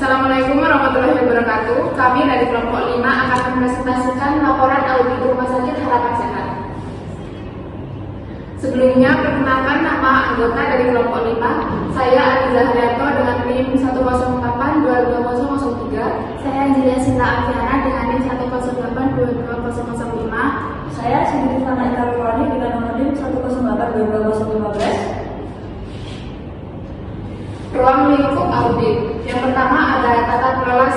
Assalamualaikum warahmatullahi wabarakatuh. Kami dari kelompok 5 akan mempresentasikan laporan audit Rumah Sakit Harapan Sehat. Sebelumnya, perkenalkan nama anggota dari kelompok 5. Saya Aliza Haryanto dengan NIM 108-22003. Saya Angelia Sinta Afiana dengan NIM 108-22005. Saya Siti Fana Ikarwani dengan nomor NIM 108-22015. Ruang lingkup audit. Yang pertama ada tata kelola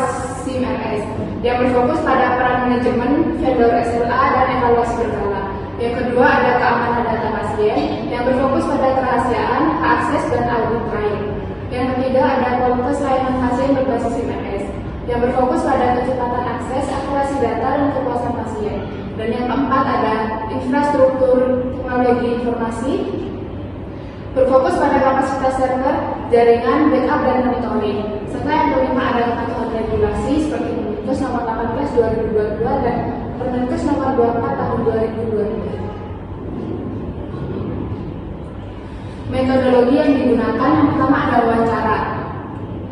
SIM-RS yang berfokus pada peran manajemen, vendor SLA, dan evaluasi berkala. Yang kedua ada keamanan data pasien yang berfokus pada kerahasiaan, akses, dan audit trail. Yang ketiga ada kualitas layanan pasien berbasis SIM-RS yang berfokus pada kecepatan akses, akurasi data, dan kepuasan pasien. Dan yang keempat ada infrastruktur teknologi informasi berfokus pada kapasitas server, jaringan, backup, dan monitoring. Serta yang kelima ada kepatuhan regulasi seperti Permenkes nomor 18/2022 dan Permenkes nomor 24 tahun 2022. Metodologi yang digunakan yang pertama ada wawancara,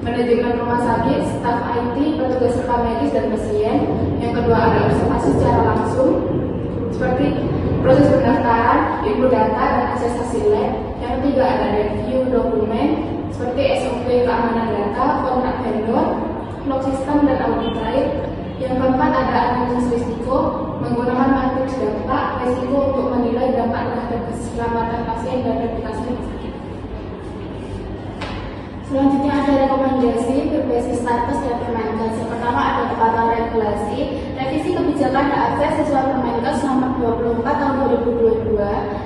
manajemen rumah sakit, staf IT, petugas serta medis dan pasien. Yang kedua ada observasi secara langsung seperti proses pendaftaran, input data, dan akses hasil lab. Yang ketiga ada review dokumen seperti SOP keamanan data, kontrak vendor, log sistem, dan audit trail. Yang keempat ada analisis risiko menggunakan matriks dampak risiko untuk menilai dampak terhadap keselamatan pasien dan reputasi rumah sakit. Selanjutnya ada rekomendasi berbasis status dan Permenkes. Yang pertama ada kepatuhan regulasi, revisi kebijakan akses sesuai Permenkes nomor 24 tahun 2022.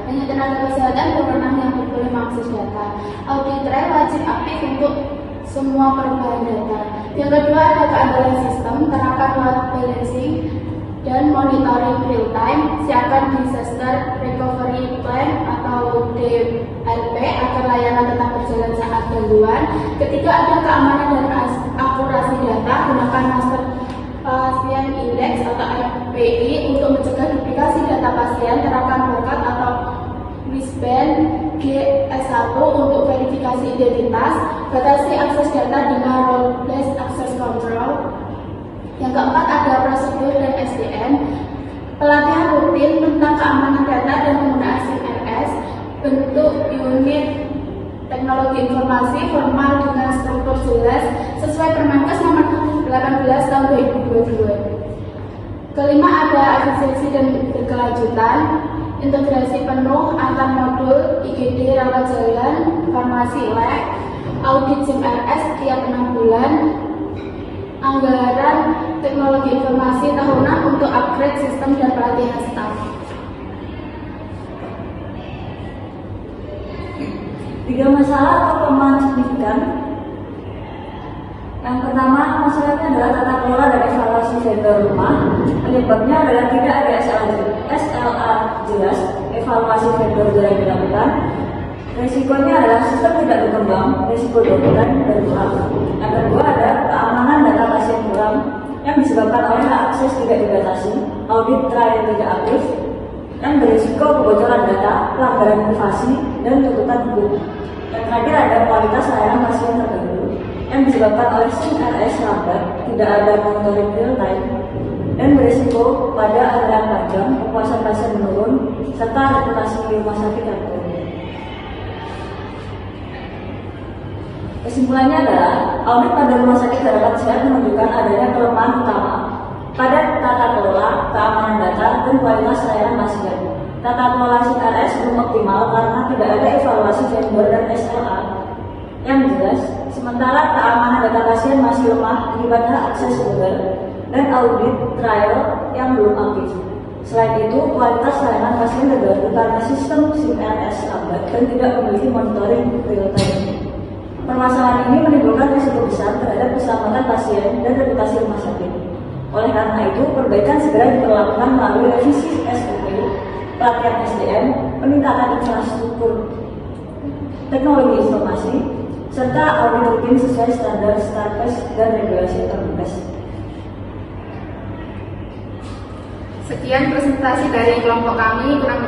Hanya tenaga kesehatan berwenang yang boleh mengakses data. Audit trail wajib aktif untuk semua perubahan data. Yang kedua ada keandalan sistem, terapkan load balancing dan monitoring real time, siapkan disaster recovery plan atau DRP agar layanan tetap berjalan saat gangguan. Ketiga ada keamanan dan akurasi data, gunakan master pasien index atau MPI untuk mencegah duplikasi data pasien, terapkan backup atau wristband GS1 untuk verifikasi identitas, batasi akses data dengan role-based access control. Yang keempat ada prosedur dan SDM, pelatihan rutin tentang keamanan data dan penggunaan SIM-RS, bentuk unit teknologi informasi formal dengan struktur jelas sesuai Permenkes nomor 18 tahun 2022. Kelima ada efisiensi dan berkelanjutan, integrasi penuh antar modul IGD rawat jalan, farmasi lab, audit SIM-RS tiap 6 bulan, anggaran teknologi informasi tahunan untuk upgrade sistem dan pelatihan staf. Tiga masalah atau kelemahan signifikan. Yang pertama, masalahnya adalah tata kelola dan evaluasi vendor rumah. Penyebabnya adalah tidak ada SLA jelas, evaluasi vendor jarang dilakukan. Risikonya adalah sistem tidak berkembang, risiko dominan dan kurang. Yang kedua ada keamanan data pasien kurang yang disebabkan oleh akses tidak dibatasi, audit trail tidak aktif, yang berisiko kebocoran data, pelanggaran privasi, dan tuntutan hukum. Yang terakhir ada kualitas layanan pasien terganggu yang disebabkan oleh SIM-RS lambat, tidak ada monitoring real time, dan berisiko pada aliran panjang, kepuasan pasien menurun, serta reputasi rumah sakit yang turun. Kesimpulannya adalah audit pada rumah sakit harapan sehat menunjukkan adanya kelemahan utama pada tata kelola, keamanan data, dan kualitas layanan pasien. Tata kelola SIM-RS belum optimal karena tidak ada evaluasi vendor dan SLA yang jelas, sementara keamanan data pasien masih lemah akibat akses Google dan audit trial yang belum aktif. Selain itu, kualitas layanan pasien terganggu karena sistem SIM-RS lambat dan tidak memiliki monitoring real time. Permasalahan ini menimbulkan risiko besar terhadap keselamatan pasien dan reputasi rumah sakit. Oleh karena itu, perbaikan segera diperlakukan melalui revisi SOP, pelatihan SDM, peningkatan infrastruktur teknologi informasi, serta audit rutin sesuai standar Starkes dan regulasi Permenkes. Sekian presentasi dari kelompok kami. Kurang